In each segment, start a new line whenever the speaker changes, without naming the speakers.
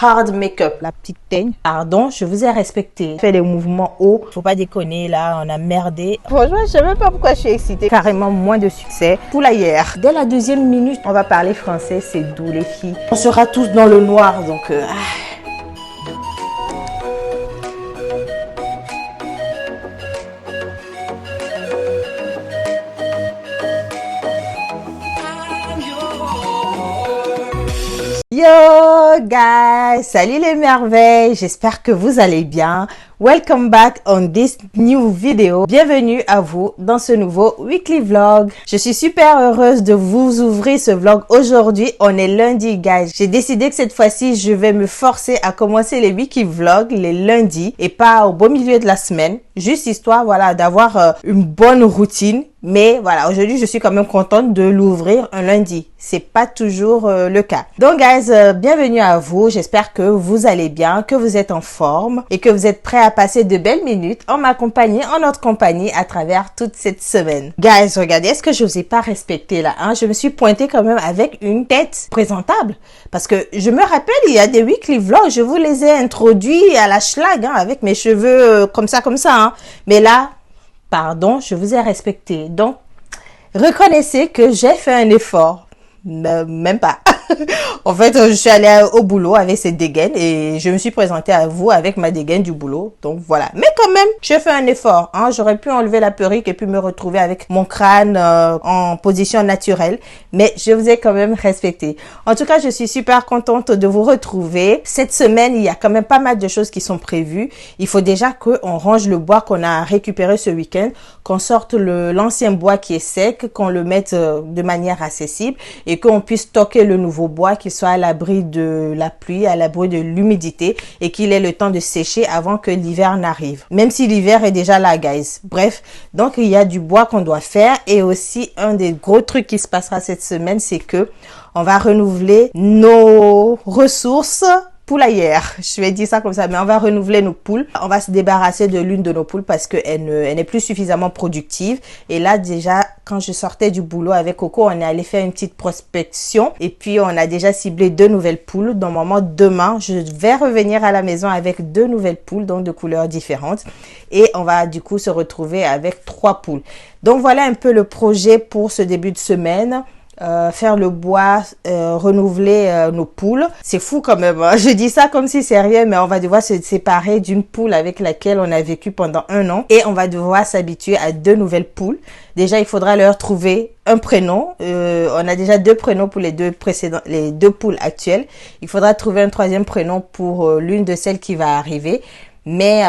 hard make-up.
La petite teigne.
Pardon, je vous ai respecté. Fait des mouvements hauts.
Faut pas déconner, là, on a merdé.
Franchement, je sais même pas pourquoi je suis excitée. Carrément moins de succès. Poulaillère. Dès la deuxième minute, on va parler français. C'est doux, les filles. On sera tous dans le noir, donc... Yo guys, salut les merveilles, j'espère que vous allez bien. Welcome back on this new video. Bienvenue à vous dans ce nouveau weekly vlog. Je suis super heureuse de vous ouvrir ce vlog aujourd'hui. On est lundi guys. J'ai décidé que cette fois-ci, je vais me forcer à commencer les weekly vlogs les lundis et pas au beau milieu de la semaine. Juste histoire, voilà, d'avoir une bonne routine. Mais voilà, aujourd'hui, je suis quand même contente de l'ouvrir un lundi. C'est pas toujours le cas. Donc, guys, bienvenue à vous. J'espère que vous allez bien, que vous êtes en forme et que vous êtes prêts à passer de belles minutes en ma compagnie, en notre compagnie à travers toute cette semaine. Guys, regardez, est-ce que je vous ai pas respecté là, hein? Je me suis pointée quand même avec une tête présentable. Parce que je me rappelle, il y a des weekly vlogs, je vous les ai introduits à la schlag, hein, avec mes cheveux comme ça, hein. Mais là, pardon, je vous ai respecté. Donc, reconnaissez que j'ai fait un effort. Même pas. En fait, je suis allée au boulot avec cette dégaine et je me suis présentée à vous avec ma dégaine du boulot. Donc, voilà. Mais quand même, j'ai fait un effort. Hein. J'aurais pu enlever la perruque et puis me retrouver avec mon crâne en position naturelle. Mais je vous ai quand même respecté. En tout cas, je suis super contente de vous retrouver. Cette semaine, il y a quand même pas mal de choses qui sont prévues. Il faut déjà qu'on range le bois qu'on a récupéré ce week-end, qu'on sorte l'ancien bois qui est sec, qu'on le mette de manière accessible et qu'on puisse stocker le nouveau bois, qu'il soit à l'abri de la pluie, à l'abri de l'humidité et qu'il ait le temps de sécher avant que l'hiver n'arrive. Même si l'hiver est déjà là, guys. Bref, donc il y a du bois qu'on doit faire et aussi un des gros trucs qui se passera cette semaine, c'est que on va renouveler nos ressources poulaillère. Je vais dire ça comme ça, mais on va renouveler nos poules. On va se débarrasser de l'une de nos poules parce qu'elle n'est plus suffisamment productive. Et là, déjà, quand je sortais du boulot avec Coco, on est allé faire une petite prospection. Et puis, on a déjà ciblé 2 nouvelles poules. Normalement, demain, je vais revenir à la maison avec 2 nouvelles poules, donc de couleurs différentes. Et on va du coup se retrouver avec 3 poules. Donc, voilà un peu le projet pour ce début de semaine. Faire le bois, renouveler nos poules. C'est fou quand même, hein. Je dis ça comme si c'est rien, mais on va devoir se séparer d'une poule avec laquelle on a vécu pendant 1 an et on va devoir s'habituer à 2 nouvelles poules. Déjà, il faudra leur trouver un prénom. On a déjà 2 prénoms pour les 2 poules actuelles. Il faudra trouver un 3e prénom pour l'une de celles qui va arriver. Mais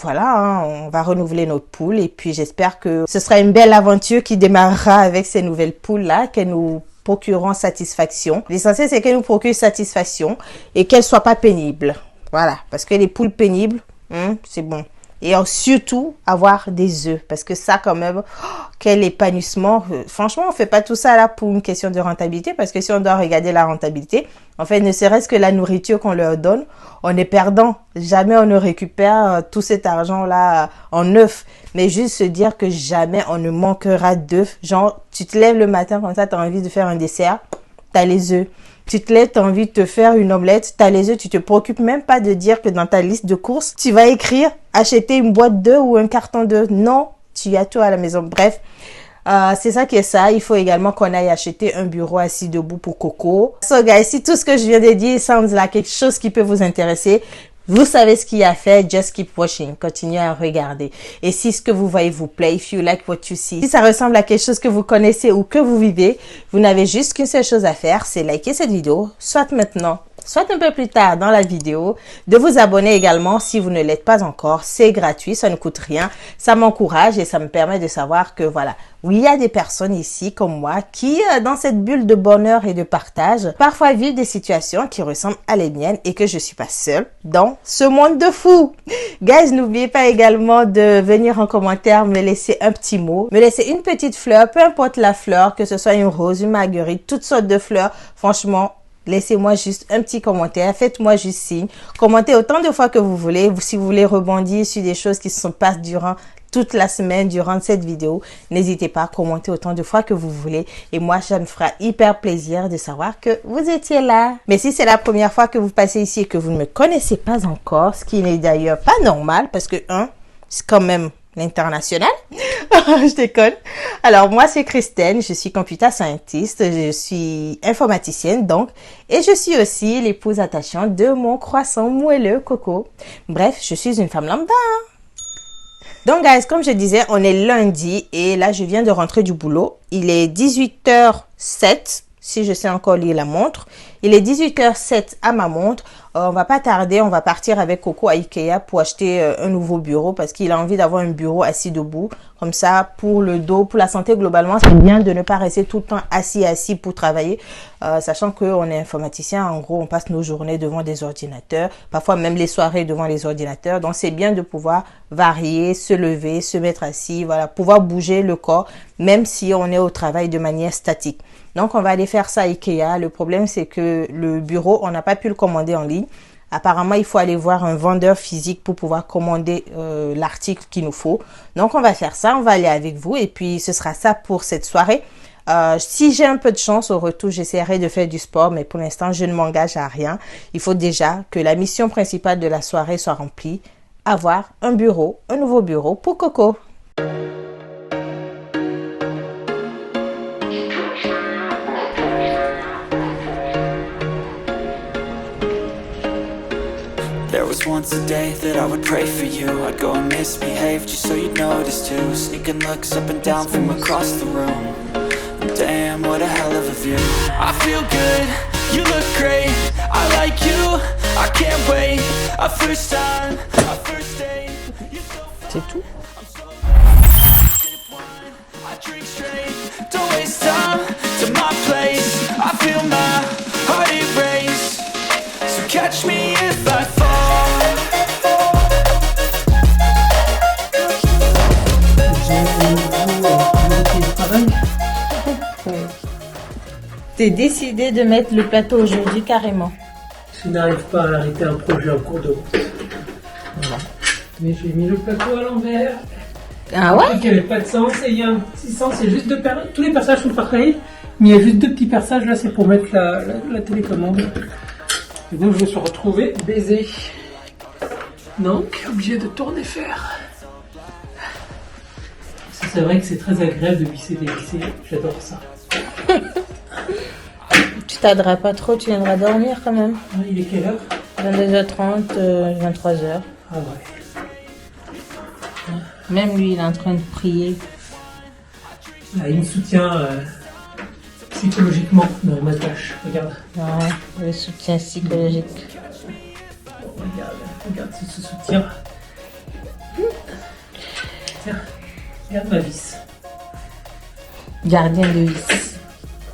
voilà, hein, on va renouveler notre poule et puis j'espère que ce sera une belle aventure qui démarrera avec ces nouvelles poules-là, qu'elles nous procureront satisfaction. L'essentiel, c'est qu'elles nous procurent satisfaction et qu'elles soient pas pénibles. Voilà, parce que les poules pénibles, c'est bon. Et surtout, avoir des œufs. Parce que ça, quand même, quel épanouissement. Franchement, on fait pas tout ça là pour une question de rentabilité. Parce que si on doit regarder la rentabilité, en fait, ne serait-ce que la nourriture qu'on leur donne, on est perdant. Jamais on ne récupère tout cet argent-là en œufs. Mais juste se dire que jamais on ne manquera d'œufs. Genre, tu te lèves le matin comme ça, tu as envie de faire un dessert, tu as les œufs. Tu te lèves, tu as envie de te faire une omelette, tu as les œufs, tu te préoccupes même pas de dire que dans ta liste de courses, tu vas écrire acheter une boîte d'œufs ou un carton d'œufs. Non, tu as tout à la maison. Bref, c'est ça qui est ça. Il faut également qu'on aille acheter un bureau assis debout pour Coco. So guys, si tout ce que je viens de dire semble là quelque chose qui peut vous intéresser, vous savez ce qu'il y a à faire, just keep watching, continuez à regarder. Et si ce que vous voyez vous plaît, if you like what you see, si ça ressemble à quelque chose que vous connaissez ou que vous vivez, vous n'avez juste qu'une seule chose à faire, c'est liker cette vidéo, soit maintenant, soit un peu plus tard dans la vidéo, de vous abonner également si vous ne l'êtes pas encore. C'est gratuit, ça ne coûte rien, ça m'encourage et ça me permet de savoir que voilà, oui, il y a des personnes ici comme moi qui, dans cette bulle de bonheur et de partage, parfois vivent des situations qui ressemblent à les miennes et que je suis pas seule dans ce monde de fous. Guys, n'oubliez pas également de venir en commentaire me laisser un petit mot, me laisser une petite fleur, peu importe la fleur, que ce soit une rose, une marguerite, toutes sortes de fleurs. Franchement, laissez-moi juste un petit commentaire, faites-moi juste signe, commentez autant de fois que vous voulez, si vous voulez rebondir sur des choses qui se passent durant toute la semaine durant cette vidéo. N'hésitez pas à commenter autant de fois que vous voulez. Et moi, ça me fera hyper plaisir de savoir que vous étiez là. Mais si c'est la première fois que vous passez ici et que vous ne me connaissez pas encore, ce qui n'est d'ailleurs pas normal parce que, c'est quand même l'international. Je déconne. Alors, moi, c'est Christine. Je suis computer scientist. Je suis informaticienne, donc. Et je suis aussi l'épouse attachante de mon croissant moelleux, Coco. Bref, je suis une femme lambda. Donc, guys, comme je disais, on est lundi. Et là, je viens de rentrer du boulot. Il est 18h07. Si je sais encore lire la montre. Il est 18h07 à ma montre. On va pas tarder, on va partir avec Coco à Ikea pour acheter un nouveau bureau parce qu'il a envie d'avoir un bureau assis debout. Comme ça, pour le dos, pour la santé globalement, c'est bien de ne pas rester tout le temps assis pour travailler. Sachant qu'on est informaticien, en gros, on passe nos journées devant des ordinateurs, parfois même les soirées devant les ordinateurs. Donc, c'est bien de pouvoir varier, se lever, se mettre assis, voilà, pouvoir bouger le corps, même si on est au travail de manière statique. Donc, on va aller faire ça à Ikea. Le problème, c'est que le bureau, on n'a pas pu le commander en ligne. Apparemment, il faut aller voir un vendeur physique pour pouvoir commander l'article qu'il nous faut. Donc, on va faire ça. On va aller avec vous. Et puis, ce sera ça pour cette soirée. Si j'ai un peu de chance au retour, j'essaierai de faire du sport. Mais pour l'instant, je ne m'engage à rien. Il faut déjà que la mission principale de la soirée soit remplie. Avoir un bureau, un nouveau bureau pour Coco.
There was once a day that I would pray for you. I'd go and misbehave just so you'd notice too. Sneaking looks up and down from across the room. Damn, what a hell of a view. I feel good, you look great. I like you, I can't wait. A first time, a first date.
C'est tout.
I drink straight, don't waste time to my place. I feel my heart erase. So catch me if I fall.
T'es décidé de mettre le plateau aujourd'hui carrément.
Je n'arrive pas à arrêter un projet en cours de route.
Voilà.
Mais j'ai mis le plateau à l'envers.
Ah ouais?
Il n'y avait pas de sens et il y a un petit sens. C'est juste tous les passages sont pareils, mais il y a juste deux petits passages là. C'est pour mettre la télécommande. Et donc je me suis retrouvé baisé. Donc obligé de tout refaire. C'est vrai que c'est très agréable de visser des vissés. J'adore ça.
Tu t'aideras pas trop, tu viendras dormir quand même.
Il est quelle heure?
22h30, 23h.
Ah ouais.
Même lui, il est en train de prier.
Là, il me soutient psychologiquement dans ma tâche. Regarde.
Ouais, le soutien psychologique.
Regarde ce soutien. Tiens, regarde ma vis.
Gardien de vis.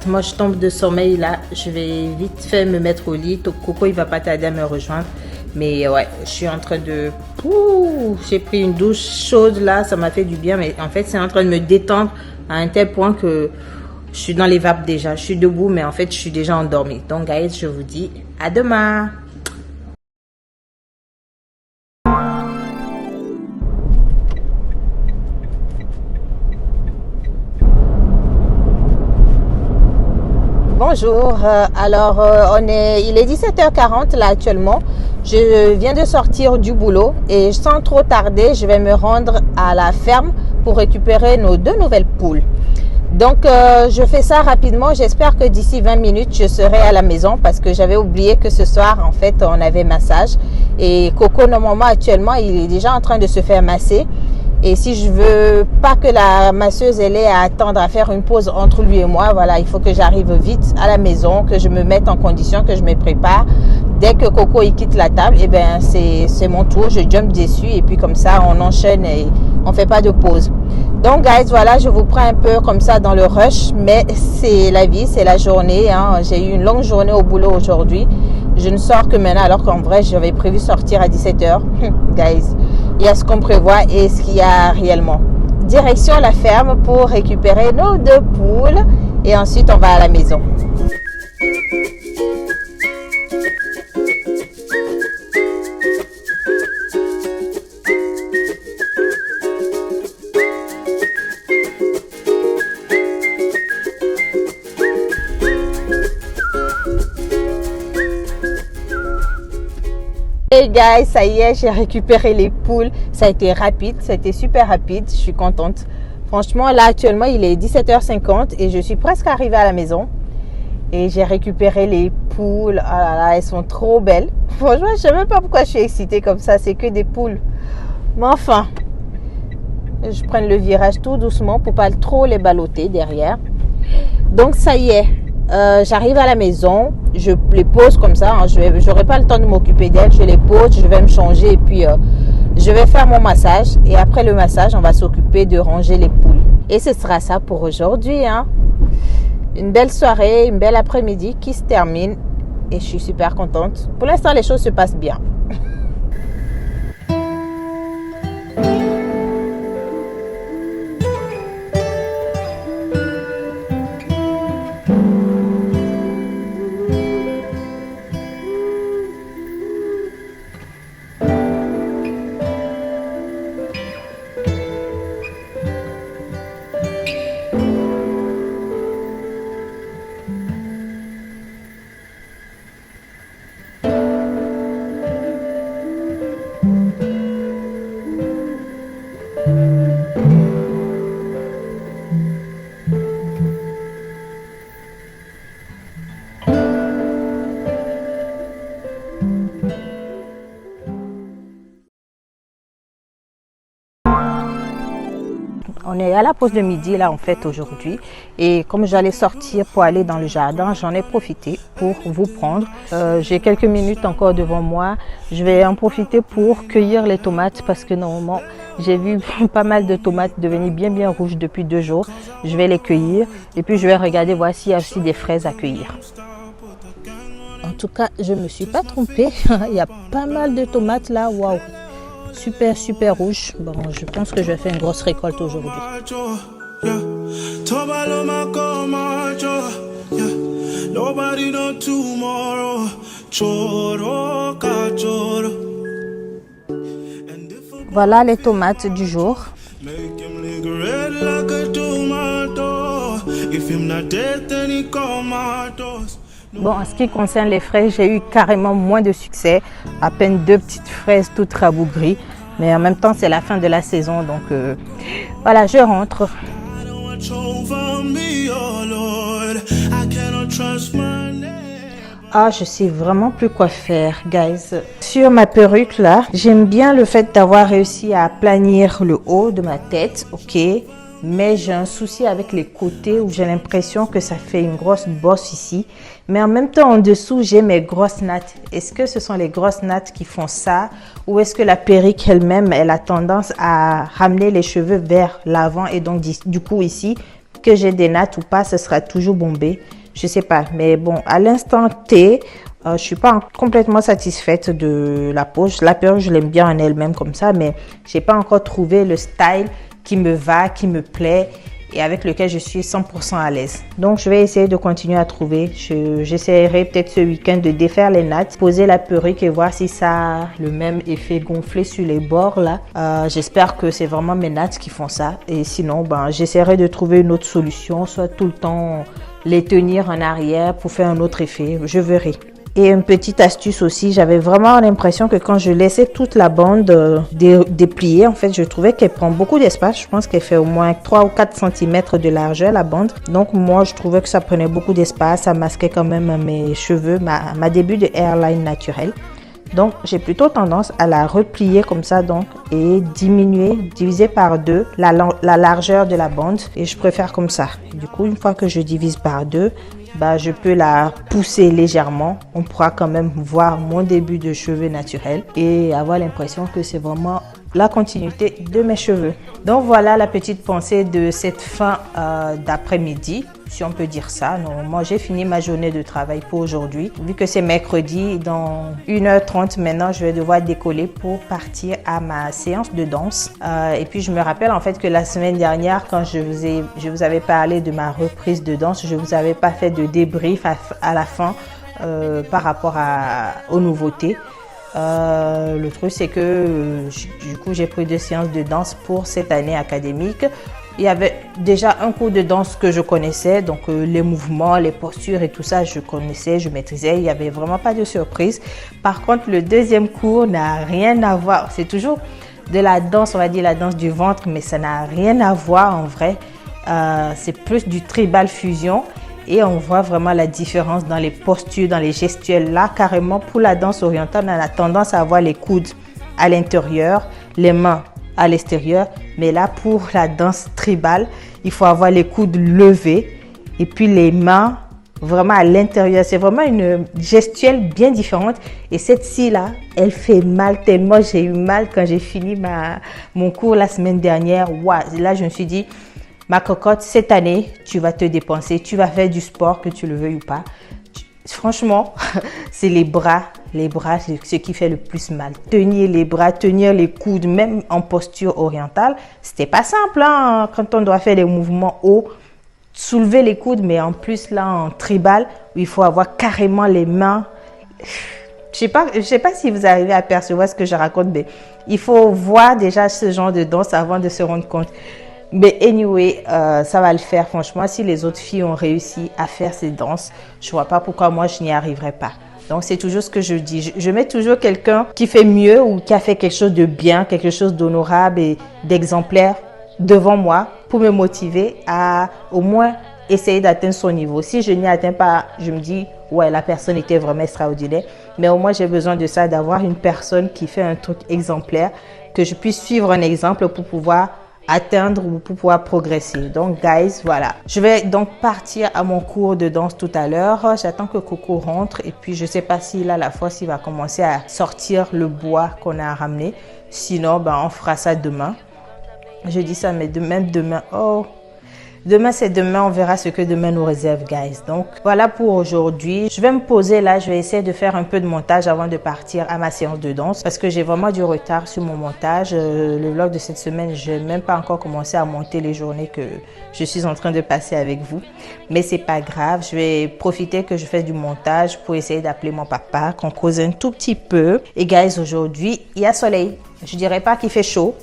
Moi, je tombe de sommeil là. Je vais vite fait me mettre au lit. Coco, il va pas tarder à me rejoindre. Mais ouais, je suis en train de... J'ai pris une douche chaude là. Ça m'a fait du bien. Mais en fait, c'est en train de me détendre à un tel point que je suis dans les vapes déjà. Je suis debout, mais en fait, je suis déjà endormie. Donc, guys, je vous dis à demain. Bonjour, il est 17h40 là actuellement. Je viens de sortir du boulot et sans trop tarder, je vais me rendre à la ferme pour récupérer nos 2 nouvelles poules. Donc, je fais ça rapidement. J'espère que d'ici 20 minutes, je serai à la maison parce que j'avais oublié que ce soir, en fait, on avait massage. Et Coco, normalement, actuellement, il est déjà en train de se faire masser. Et si je veux pas que la masseuse elle ait à attendre à faire une pause entre lui et moi, voilà, il faut que j'arrive vite à la maison, que je me mette en condition, que je me prépare. Dès que Coco il quitte la table, et ben c'est mon tour, je jump dessus et puis comme ça on enchaîne et on fait pas de pause. Donc guys, voilà, je vous prends un peu comme ça dans le rush, mais c'est la vie, c'est la journée, hein. J'ai eu une longue journée au boulot aujourd'hui. Je ne sors que maintenant alors qu'en vrai j'avais prévu sortir à 17h. Guys, il y a ce qu'on prévoit et ce qu'il y a réellement. Direction la ferme pour récupérer nos 2 poules et ensuite on va à la maison. Hey guys, ça y est, j'ai récupéré les poules. Ça a été rapide, ça a été super rapide. Je suis contente. Franchement, là actuellement, il est 17h50 et je suis presque arrivée à la maison. Et j'ai récupéré les poules. Oh là là, elles sont trop belles. Franchement, je ne sais même pas pourquoi je suis excitée comme ça. C'est que des poules. Mais enfin, je prends le virage tout doucement pour pas trop les balloter derrière. Donc ça y est, j'arrive à la maison. Je les pose comme ça. Hein. Je n'aurai pas le temps de m'occuper d'elles. Je les pose, je vais me changer et puis je vais faire mon massage. Et après le massage, on va s'occuper de ranger les poules. Et ce sera ça pour aujourd'hui. Hein. Une belle soirée, une belle après-midi qui se termine et je suis super contente. Pour l'instant, les choses se passent bien. On est à la pause de midi là en fait aujourd'hui et comme j'allais sortir pour aller dans le jardin, j'en ai profité pour vous prendre. J'ai quelques minutes encore devant moi. Je vais en profiter pour cueillir les tomates parce que normalement j'ai vu pas mal de tomates devenir bien rouges depuis 2 jours. Je vais les cueillir et puis je vais regarder voir s'il y a aussi des fraises à cueillir. En tout cas, je ne me suis pas trompée. Il y a pas mal de tomates là, waouh! Super rouge. Bon, je pense que je vais faire une grosse récolte aujourd'hui. Voilà les tomates du jour. Bon, en ce qui concerne les fraises, j'ai eu carrément moins de succès. À peine 2 petites fraises toutes rabougries. Mais en même temps, c'est la fin de la saison. Donc, voilà, je rentre. Ah, je sais vraiment plus quoi faire, guys. Sur ma perruque, là, j'aime bien le fait d'avoir réussi à planir le haut de ma tête, ok. Mais j'ai un souci avec les côtés où j'ai l'impression que ça fait une grosse bosse ici. Mais en même temps, en dessous, j'ai mes grosses nattes. Est-ce que ce sont les grosses nattes qui font ça? Ou est-ce que la perruque elle-même, elle a tendance à ramener les cheveux vers l'avant? Et donc, du coup, ici, que j'ai des nattes ou pas, ce sera toujours bombé. Je sais pas. Mais bon, à l'instant T, je suis pas complètement satisfaite de la pose. La perruque, je l'aime bien en elle-même comme ça. Mais j'ai pas encore trouvé le style qui me va, qui me plaît et avec lequel je suis 100% à l'aise. Donc, je vais essayer de continuer à trouver. J'essaierai peut-être ce week-end de défaire les nattes, poser la perruque et voir si ça a le même effet gonflé sur les bords là. J'espère que c'est vraiment mes nattes qui font ça. Et sinon, ben, j'essaierai de trouver une autre solution, soit tout le temps les tenir en arrière pour faire un autre effet. Je verrai. Et une petite astuce aussi, j'avais vraiment l'impression que quand je laissais toute la bande dépliée, en fait, je trouvais qu'elle prend beaucoup d'espace. Je pense qu'elle fait au moins 3 ou 4 cm de largeur, la bande. Donc, moi, je trouvais que ça prenait beaucoup d'espace. Ça masquait quand même mes cheveux, ma début de hairline naturel. Donc, j'ai plutôt tendance à la replier comme ça donc et diviser par 2 la largeur de la bande. Et je préfère comme ça. Du coup, une fois que je divise par 2, bah, je peux la pousser légèrement. On pourra quand même voir mon début de cheveux naturels et avoir l'impression que c'est vraiment la continuité de mes cheveux. Donc voilà la petite pensée de cette fin d'après-midi, si on peut dire ça. Normalement, j'ai fini ma journée de travail pour aujourd'hui. Vu que c'est mercredi, dans 1h30 maintenant, je vais devoir décoller pour partir à ma séance de danse. Et puis, je me rappelle en fait que la semaine dernière, quand je vous avais parlé de ma reprise de danse, je ne vous avais pas fait de débrief à la fin par rapport aux nouveautés. Le truc c'est que du coup j'ai pris 2 séances de danse pour cette année académique. Il y avait déjà un cours de danse que je connaissais, donc les mouvements, les postures et tout ça, je connaissais, je maîtrisais. Il n'y avait vraiment pas de surprise. Par contre, le deuxième cours n'a rien à voir. C'est toujours de la danse, on va dire la danse du ventre, mais ça n'a rien à voir en vrai. C'est plus du tribal fusion et on voit vraiment la différence dans les postures, dans les gestuels. Là, carrément, pour la danse orientale, on a tendance à avoir les coudes à l'intérieur, les mains à l'extérieur. Mais là, pour la danse tribale, il faut avoir les coudes levés et puis les mains vraiment à l'intérieur. C'est vraiment une gestuelle bien différente. Et cette scie-là, elle fait mal tellement j'ai eu mal quand j'ai fini mon cours la semaine dernière. Wow. Là, je me suis dit, ma cocotte, cette année, tu vas te dépenser. Tu vas faire du sport, que tu le veuilles ou pas. Franchement, c'est les bras, c'est ce qui fait le plus mal. Tenir les bras, tenir les coudes, même en posture orientale, c'était pas simple hein, quand on doit faire les mouvements hauts, soulever les coudes, mais en plus là en tribal, où il faut avoir carrément les mains. Je sais pas si vous arrivez à percevoir ce que je raconte, mais il faut voir déjà ce genre de danse avant de se rendre compte. Mais anyway, ça va le faire franchement. Si les autres filles ont réussi à faire ces danses, je vois pas pourquoi moi je n'y arriverai pas. Donc c'est toujours ce que je dis. Je mets toujours quelqu'un qui fait mieux ou qui a fait quelque chose de bien, quelque chose d'honorable et d'exemplaire devant moi pour me motiver à au moins essayer d'atteindre son niveau. Si je n'y atteins pas, je me dis ouais, la personne était vraiment extraordinaire. Mais au moins j'ai besoin de ça, d'avoir une personne qui fait un truc exemplaire, que je puisse suivre un exemple pour pouvoir atteindre ou pour pouvoir progresser. Donc guys, voilà, je vais donc partir à mon cours de danse tout à l'heure. J'attends que Coco rentre et puis je sais pas s'il a la force, il va commencer à sortir le bois qu'on a ramené. Sinon on fera ça demain. Je dis ça, mais même demain, demain c'est demain, on verra ce que demain nous réserve, guys. Donc voilà pour aujourd'hui. Je vais me poser là, je vais essayer de faire un peu de montage avant de partir à ma séance de danse parce que j'ai vraiment du retard sur mon montage. Le vlog de cette semaine, je n'ai même pas encore commencé à monter les journées que je suis en train de passer avec vous. Mais c'est pas grave, je vais profiter que je fasse du montage pour essayer d'appeler mon papa, qu'on cause un tout petit peu. Et guys, aujourd'hui, il y a soleil. Je dirais pas qu'il fait chaud.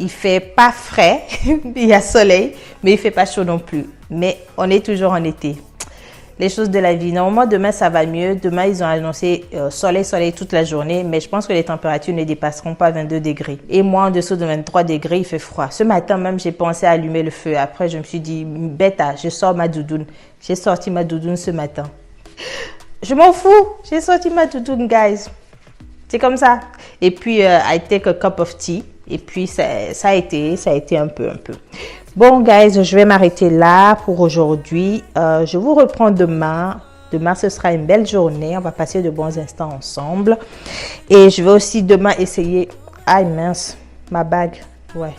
Il fait pas frais, il y a soleil, mais il fait pas chaud non plus. Mais on est toujours en été. Les choses de la vie. Normalement, demain, ça va mieux. Demain, ils ont annoncé soleil toute la journée. Mais je pense que les températures ne dépasseront pas 22 degrés. Et moi, en dessous de 23 degrés, il fait froid. Ce matin même, j'ai pensé à allumer le feu. Après, je me suis dit, bête, je sors ma doudoune. J'ai sorti ma doudoune ce matin. Je m'en fous. J'ai sorti ma doudoune, guys. C'est comme ça. Et puis, I take a cup of tea. Et puis, ça a été un peu. Bon, guys, je vais m'arrêter là pour aujourd'hui. Je vous reprends demain. Demain, ce sera une belle journée. On va passer de bons instants ensemble. Et je vais aussi demain essayer... Aïe, mince, ma bague. Ouais.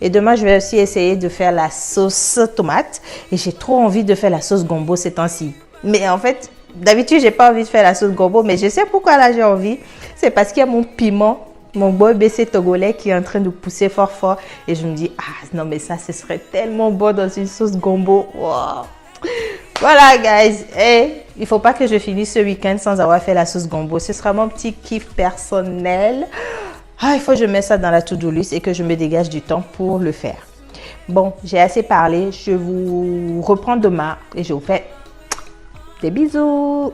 Et demain, je vais aussi essayer de faire la sauce tomate. Et j'ai trop envie de faire la sauce gombo ces temps-ci. Mais en fait, d'habitude, j'ai pas envie de faire la sauce gombo. Mais je sais pourquoi là, j'ai envie. C'est parce qu'il y a mon piment. Mon boy BC togolais qui est en train de pousser fort. Et je me dis, non mais ça, ce serait tellement bon dans une sauce gombo. Wow. Voilà, guys. Il faut pas que je finisse ce week-end sans avoir fait la sauce gombo. Ce sera mon petit kiff personnel. Il faut que je mette ça dans la to-do list et que je me dégage du temps pour le faire. Bon, j'ai assez parlé. Je vous reprends demain et je vous fais des bisous.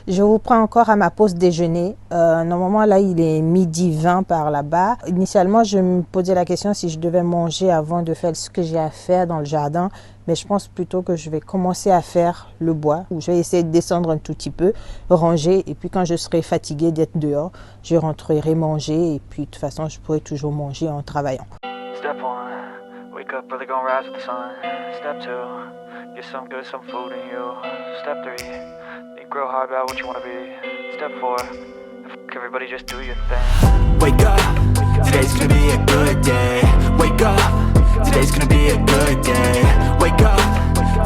Je vous prends encore à ma pause déjeuner. Normalement, là, il est 12h20 par là-bas. Initialement, je me posais la question si je devais manger avant de faire ce que j'ai à faire dans le jardin. Mais je pense plutôt que je vais commencer à faire le bois. Je vais essayer de descendre un tout petit peu, ranger. Et puis, quand je serai fatiguée d'être dehors, je rentrerai manger. Et puis, de toute façon, je pourrai toujours manger en travaillant.
Step 1, wake up early, gonna rise with the sun. Step 2, get some good, some food in you. Step 3, grow hard about what you want to be. Step 4, everybody just do your thing. Wake up, today's gonna be a good day. Wake up, today's gonna be a good day. Wake up,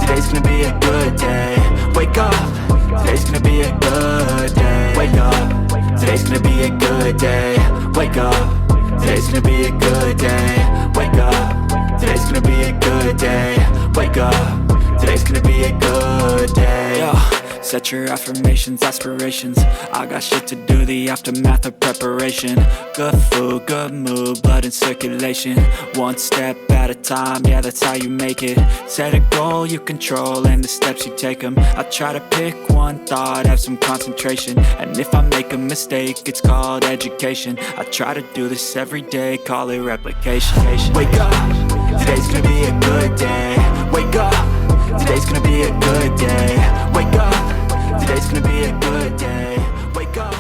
today's gonna be a good day. Wake up, today's gonna be a good day. Wake up, today's gonna be a good day. Wake up, today's gonna be a good day. Wake up, today's gonna be a good day. Wake up, today's gonna be a good day. Set your affirmations, aspirations. I got shit to do, the aftermath of preparation. Good food, good mood, blood in circulation. One step at a time, yeah, that's how you make it. Set a goal you control and the steps you take them. I try to pick one thought, have some concentration. And if I make a mistake, it's called education. I try to do this every day, call it replication. Wake up, today's gonna be a good day. Wake up, today's gonna be a good day. Wake up, today's gonna be a good day. Wake up,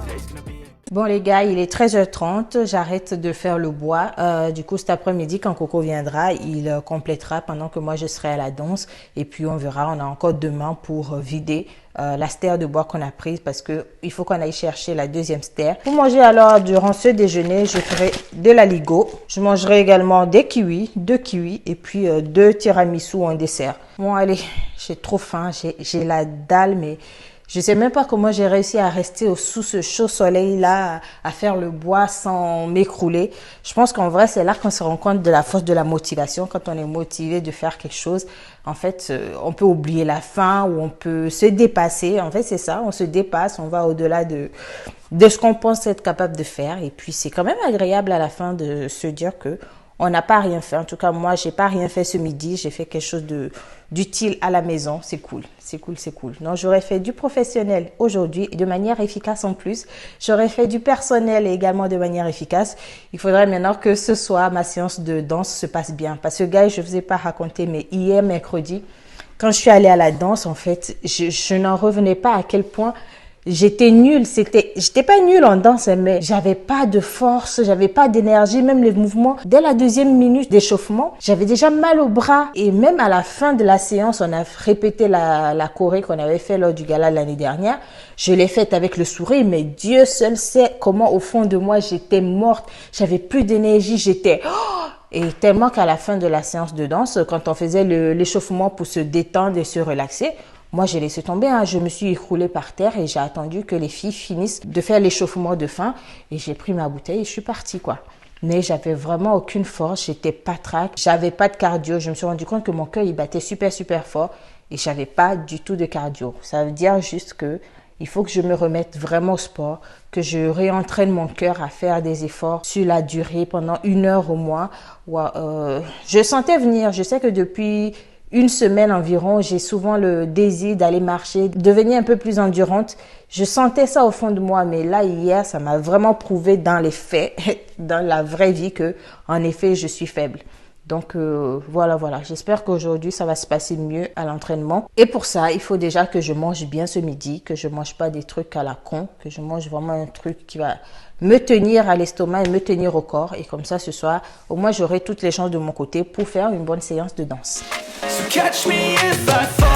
today's gonna be a...
Bon les gars, il est 13h30, j'arrête de faire le bois. Du coup cet après-midi quand Coco viendra, il complétera pendant que moi je serai à la danse. Et puis on verra, on a encore demain pour vider la stère de bois qu'on a prise parce que il faut qu'on aille chercher la deuxième stère. Pour manger alors, durant ce déjeuner, je ferai de la ligo. Je mangerai également des kiwis, 2 kiwis et puis 2 tiramisu en dessert. Bon allez, j'ai trop faim, j'ai la dalle mais... Je sais même pas comment j'ai réussi à rester sous ce chaud soleil là, à faire le bois sans m'écrouler. Je pense qu'en vrai, c'est là qu'on se rend compte de la force de la motivation. Quand on est motivé de faire quelque chose, en fait, on peut oublier la faim ou on peut se dépasser. En fait, c'est ça, on se dépasse, on va au-delà de ce qu'on pense être capable de faire. Et puis, c'est quand même agréable à la fin de se dire que on n'a pas rien fait. En tout cas, moi, j'ai pas rien fait ce midi. J'ai fait quelque chose d'utile à la maison. C'est cool. C'est cool, c'est cool. Donc, j'aurais fait du professionnel aujourd'hui et de manière efficace en plus. J'aurais fait du personnel également de manière efficace. Il faudrait maintenant que ce soir, ma séance de danse se passe bien. Parce que, gars, je ne vous ai pas raconté, mais hier, mercredi, quand je suis allée à la danse, en fait, je n'en revenais pas à quel point j'étais nulle. J'étais pas nulle en danse, mais j'avais pas de force, j'avais pas d'énergie, même les mouvements. Dès la deuxième minute d'échauffement, j'avais déjà mal au bras. Et même à la fin de la séance, on a répété la choré qu'on avait fait lors du gala de l'année dernière. Je l'ai faite avec le sourire, mais Dieu seul sait comment au fond de moi j'étais morte. J'avais plus d'énergie, Et tellement qu'à la fin de la séance de danse, quand on faisait l'échauffement pour se détendre et se relaxer, moi, j'ai laissé tomber, hein. Je me suis écroulée par terre et j'ai attendu que les filles finissent de faire l'échauffement de fin. Et j'ai pris ma bouteille et je suis partie, quoi. Mais j'avais vraiment aucune force, j'étais patraque, j'avais pas de cardio. Je me suis rendu compte que mon cœur, il battait super, super fort et j'avais pas du tout de cardio. Ça veut dire juste que il faut que je me remette vraiment au sport, que je réentraîne mon cœur à faire des efforts sur la durée pendant 1 heure au moins. Je sentais venir, je sais que depuis 1 semaine environ, j'ai souvent le désir d'aller marcher, devenir un peu plus endurante. Je sentais ça au fond de moi, mais là, hier, ça m'a vraiment prouvé dans les faits, dans la vraie vie que, en effet, je suis faible. Donc, voilà. J'espère qu'aujourd'hui, ça va se passer mieux à l'entraînement. Et pour ça, il faut déjà que je mange bien ce midi, que je mange pas des trucs à la con, que je mange vraiment un truc qui va me tenir à l'estomac et me tenir au corps. Et comme ça, ce soir, au moins, j'aurai toutes les chances de mon côté pour faire une bonne séance de danse.
So catch me if I fall.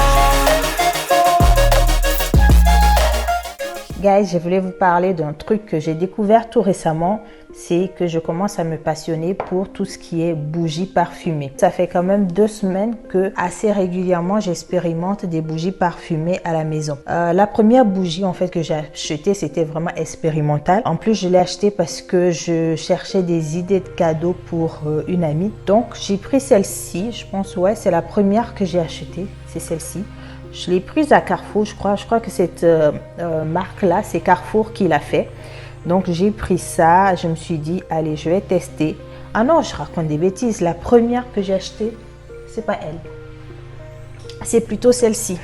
Guys, je voulais vous parler d'un truc que j'ai découvert tout récemment. C'est que je commence à me passionner pour tout ce qui est bougies parfumées. Ça fait quand même 2 semaines que assez régulièrement j'expérimente des bougies parfumées à la maison. La première bougie en fait que j'ai achetée, c'était vraiment expérimental. En plus, je l'ai achetée parce que je cherchais des idées de cadeaux pour une amie. Donc, j'ai pris celle-ci. Je pense, ouais, c'est la première que j'ai achetée. C'est celle-ci. Je l'ai prise à Carrefour, je crois. Je crois que cette marque-là, c'est Carrefour qui l'a fait. Donc, j'ai pris ça. Je me suis dit, allez, je vais tester. Ah non, je raconte des bêtises. La première que j'ai achetée, c'est pas elle. C'est plutôt celle-ci.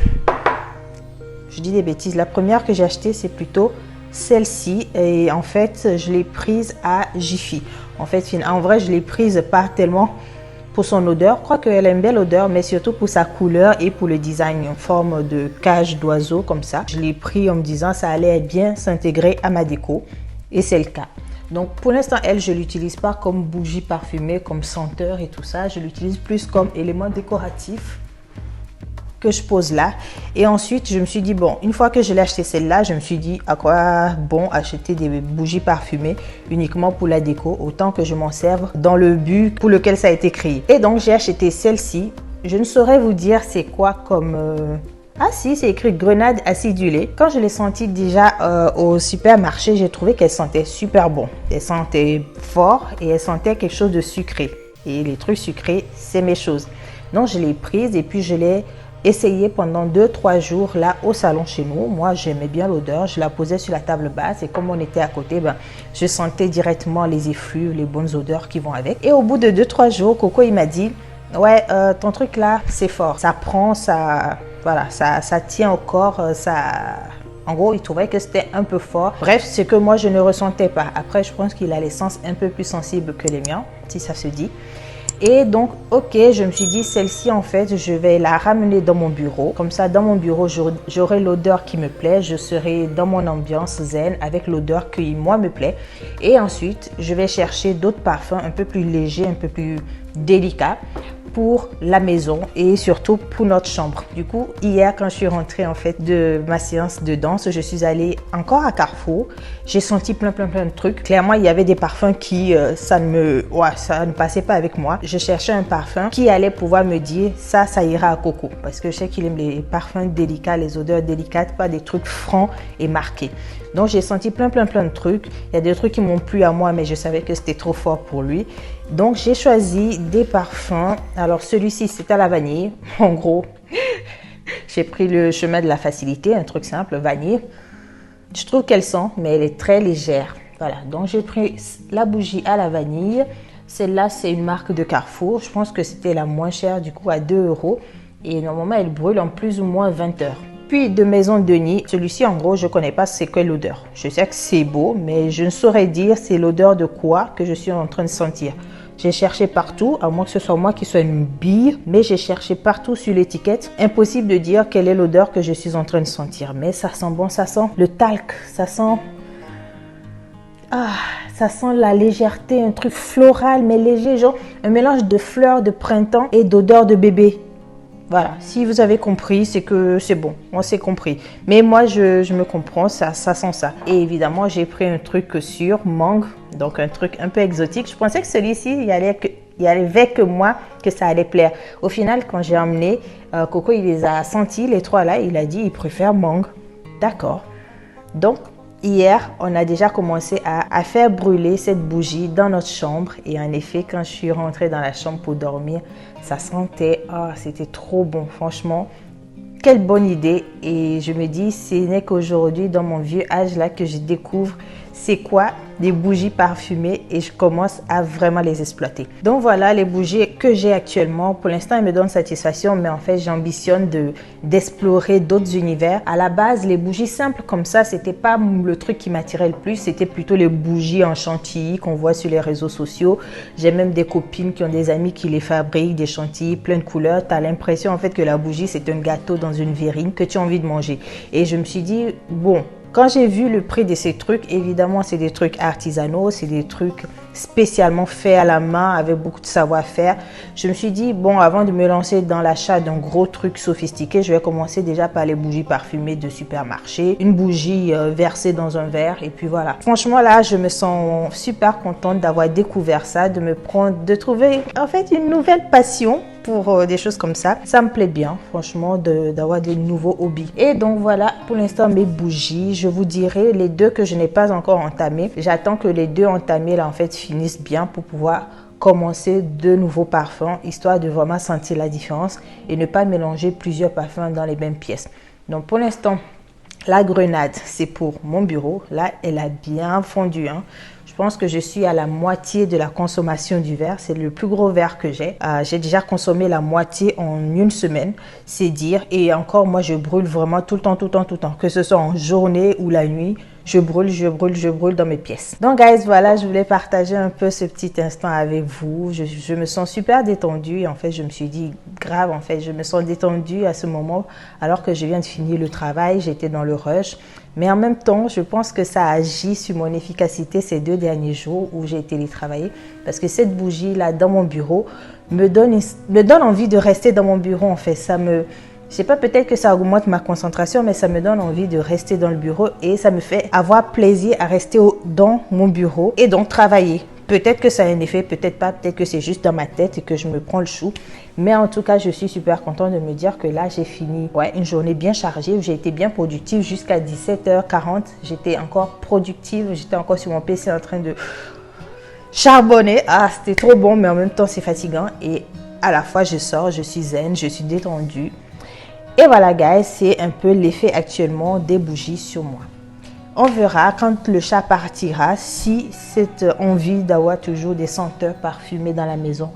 Je dis des bêtises. La première que j'ai achetée, c'est plutôt celle-ci. Et en fait, je l'ai prise à Jiffy. En fait, en vrai, je l'ai prise pas tellement pour son odeur. Je crois qu'elle a une belle odeur, mais surtout pour sa couleur et pour le design en forme de cage d'oiseau comme ça. Je l'ai pris en me disant ça allait bien s'intégrer à ma déco. Et c'est le cas. Donc pour l'instant, elle, je ne l'utilise pas comme bougie parfumée, comme senteur et tout ça. Je l'utilise plus comme élément décoratif que je pose là. Et ensuite, je me suis dit, bon, une fois que je l'ai acheté celle-là, je me suis dit, à quoi bon acheter des bougies parfumées uniquement pour la déco, autant que je m'en serve dans le but pour lequel ça a été créé. Et donc, j'ai acheté celle-ci. Je ne saurais vous dire c'est quoi comme... Ah si, c'est écrit grenade acidulée. Quand je l'ai sentie déjà au supermarché, j'ai trouvé qu'elle sentait super bon. Elle sentait fort et elle sentait quelque chose de sucré. Et les trucs sucrés, c'est mes choses. Donc, je l'ai prise et puis je l'ai essayé pendant 2-3 jours là au salon chez nous. Moi, j'aimais bien l'odeur. Je la posais sur la table basse et comme on était à côté, je sentais directement les effluves, les bonnes odeurs qui vont avec. Et au bout de 2-3 jours, Coco, il m'a dit, ouais, ton truc là, c'est fort. Ça prend, voilà, ça tient au corps, En gros, il trouvait que c'était un peu fort. Bref, c'est que moi, je ne ressentais pas. Après, je pense qu'il a les sens un peu plus sensibles que les miens, si ça se dit. Et donc, ok, je me suis dit, celle-ci, en fait, je vais la ramener dans mon bureau. Comme ça, dans mon bureau, j'aurai l'odeur qui me plaît. Je serai dans mon ambiance zen avec l'odeur qui, moi, me plaît. Et ensuite, je vais chercher d'autres parfums un peu plus légers, un peu plus délicats pour la maison et surtout pour notre chambre. Du coup, hier, quand je suis rentrée en fait de ma séance de danse, je suis allée encore à Carrefour. J'ai senti plein de trucs. Clairement, il y avait des parfums qui, ça ne passait pas avec moi. Je cherchais un parfum qui allait pouvoir me dire, ça ira à Coco. Parce que je sais qu'il aime les parfums délicats, les odeurs délicates, pas des trucs francs et marqués. Donc, j'ai senti plein de trucs. Il y a des trucs qui m'ont plu à moi, mais je savais que c'était trop fort pour lui. Donc, j'ai choisi des parfums. Alors, celui-ci, c'est à la vanille. En gros, j'ai pris le chemin de la facilité, un truc simple, vanille. Je trouve qu'elle sent, mais elle est très légère. Voilà, donc j'ai pris la bougie à la vanille. Celle-là, c'est une marque de Carrefour. Je pense que c'était la moins chère, du coup, à 2 €. Et normalement, elle brûle en plus ou moins 20 heures. Puis de Maison Denis, celui-ci en gros je connais pas c'est quelle odeur. Je sais que c'est beau mais je ne saurais dire c'est l'odeur de quoi que je suis en train de sentir. J'ai cherché partout, à moins que ce soit moi qui sois une bille, mais j'ai cherché partout sur l'étiquette. Impossible de dire quelle est l'odeur que je suis en train de sentir. Mais ça sent bon, ça sent le talc, ça sent la légèreté, un truc floral mais léger, genre un mélange de fleurs de printemps et d'odeur de bébé. Voilà, si vous avez compris, c'est que c'est bon, on s'est compris. Mais moi, je me comprends, ça sent ça. Et évidemment, j'ai pris un truc sur mangue, donc un truc un peu exotique. Je pensais que celui-ci, il y avait que moi, que ça allait plaire. Au final, quand j'ai emmené, Coco, il les a sentis, les trois là, il a dit il préfère mangue. D'accord. Donc, hier, on a déjà commencé à faire brûler cette bougie dans notre chambre. Et en effet, quand je suis rentrée dans la chambre pour dormir, ça sentait, c'était trop bon, franchement. Quelle bonne idée. Et je me dis, ce n'est qu'aujourd'hui, dans mon vieux âge là, que je découvre c'est quoi des bougies parfumées et je commence à vraiment les exploiter. Donc voilà les bougies que j'ai actuellement. Pour l'instant, elles me donnent satisfaction, mais en fait, j'ambitionne d'explorer d'autres univers. À la base, les bougies simples comme ça, c'était pas le truc qui m'attirait le plus. C'était plutôt les bougies en chantilly qu'on voit sur les réseaux sociaux. J'ai même des copines qui ont des amis qui les fabriquent, des chantilly plein de couleurs. Tu as l'impression en fait que la bougie, c'est un gâteau dans une verrine que tu as envie de manger. Et je me suis dit, bon, quand j'ai vu le prix de ces trucs, évidemment, c'est des trucs artisanaux, c'est des trucs spécialement faits à la main avec beaucoup de savoir-faire. Je me suis dit, bon, avant de me lancer dans l'achat d'un gros truc sophistiqué, je vais commencer déjà par les bougies parfumées de supermarché. Une bougie versée dans un verre et puis voilà. Franchement, là, je me sens super contente d'avoir découvert ça, de trouver en fait une nouvelle passion pour des choses comme ça. Ça me plaît bien, franchement, d'avoir des nouveaux hobbies. Et donc voilà, pour l'instant, mes bougies. Je vous dirai les deux que je n'ai pas encore entamées. J'attends que les deux entamées, là, en fait, finissent bien pour pouvoir commencer de nouveaux parfums, histoire de vraiment sentir la différence et ne pas mélanger plusieurs parfums dans les mêmes pièces. Donc, pour l'instant, la grenade, c'est pour mon bureau. Là, elle a bien fondu, hein. Je pense que je suis à la moitié de la consommation du verre. C'est le plus gros verre que j'ai. J'ai déjà consommé la moitié en une semaine, c'est dire. Et encore, moi, je brûle vraiment tout le temps. Que ce soit en journée ou la nuit, je brûle dans mes pièces. Donc, guys, voilà, je voulais partager un peu ce petit instant avec vous. Je me sens super détendue. Et en fait, je me suis dit, grave, en fait, je me sens détendue à ce moment alors que je viens de finir le travail. J'étais dans le rush. Mais en même temps, je pense que ça agit sur mon efficacité ces 2 derniers jours où j'ai télétravaillé. Parce que cette bougie-là, dans mon bureau, me donne envie de rester dans mon bureau. En fait, je sais pas, peut-être que ça augmente ma concentration, mais ça me donne envie de rester dans le bureau et ça me fait avoir plaisir à rester dans mon bureau et donc travailler. Peut-être que ça a un effet, peut-être pas, peut-être que c'est juste dans ma tête et que je me prends le chou. Mais en tout cas, je suis super contente de me dire que là, j'ai fini une journée bien chargée. J'ai été bien productive jusqu'à 17h40. J'étais encore productive, j'étais encore sur mon PC en train de charbonner. C'était trop bon, mais en même temps, c'est fatigant. Et à la fois, je sors, je suis zen, je suis détendue. Et voilà guys, c'est un peu l'effet actuellement des bougies sur moi. On verra quand le chat partira si cette envie d'avoir toujours des senteurs parfumées dans la maison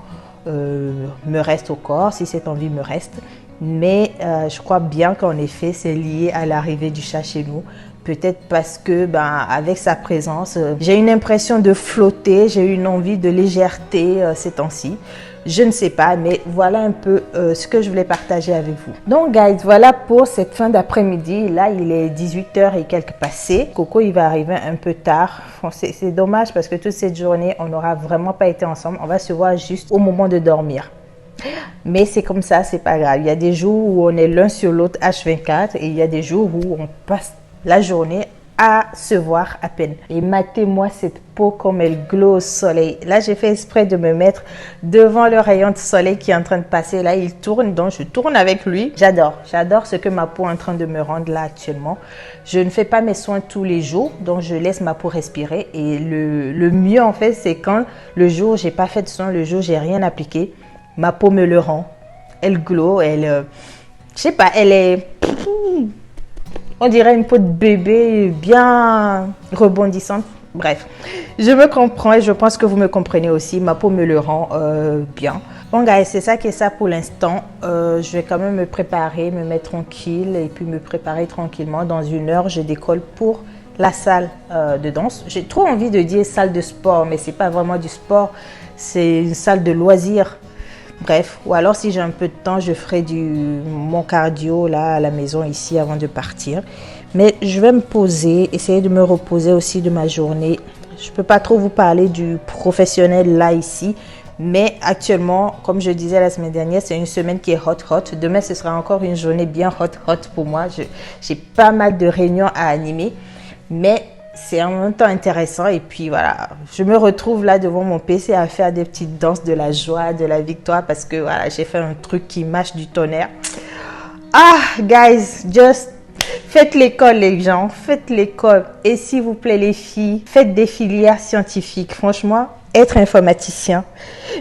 me reste au corps, si cette envie me reste. Mais je crois bien qu'en effet, c'est lié à l'arrivée du chat chez nous. Peut-être parce que, avec sa présence, j'ai une impression de flotter, j'ai une envie de légèreté ces temps-ci. Je ne sais pas, mais voilà un peu ce que je voulais partager avec vous. Donc, guys, voilà pour cette fin d'après-midi. Là, il est 18h et quelques passées. Coco, il va arriver un peu tard. Bon, c'est dommage parce que toute cette journée, on n'aura vraiment pas été ensemble. On va se voir juste au moment de dormir. Mais c'est comme ça, c'est pas grave. Il y a des jours où on est l'un sur l'autre H24 et il y a des jours où on passe la journée à se voir à peine. Et matez-moi cette peau comme elle glow au soleil. Là, j'ai fait exprès de me mettre devant le rayon de soleil qui est en train de passer. Là, il tourne, donc je tourne avec lui. J'adore ce que ma peau est en train de me rendre là actuellement. Je ne fais pas mes soins tous les jours, donc je laisse ma peau respirer. Et le mieux, en fait, c'est quand le jour, j'ai pas fait de soins, le jour, j'ai rien appliqué. Ma peau me le rend. Elle glow, je sais pas, elle est... On dirait une peau de bébé bien rebondissante. Bref, je me comprends et je pense que vous me comprenez aussi. Ma peau me le rend bien. Bon, guys, c'est ça qui est ça pour l'instant. Je vais quand même me préparer, me mettre tranquille et puis me préparer tranquillement. Dans 1 heure, je décolle pour la salle de danse. J'ai trop envie de dire salle de sport, mais c'est pas vraiment du sport. C'est une salle de loisirs. Bref, ou alors si j'ai un peu de temps, je ferai mon cardio là à la maison ici avant de partir. Mais je vais me poser, essayer de me reposer aussi de ma journée. Je ne peux pas trop vous parler du professionnel là ici. Mais actuellement, comme je disais la semaine dernière, c'est une semaine qui est hot. Demain, ce sera encore une journée bien hot pour moi. J'ai pas mal de réunions à animer. Mais c'est en même temps intéressant et puis voilà, je me retrouve là devant mon PC à faire des petites danses de la joie, de la victoire parce que voilà, j'ai fait un truc qui mâche du tonnerre. Ah, guys, just faites l'école les gens, faites l'école et s'il vous plaît les filles, faites des filières scientifiques. Franchement, être informaticien,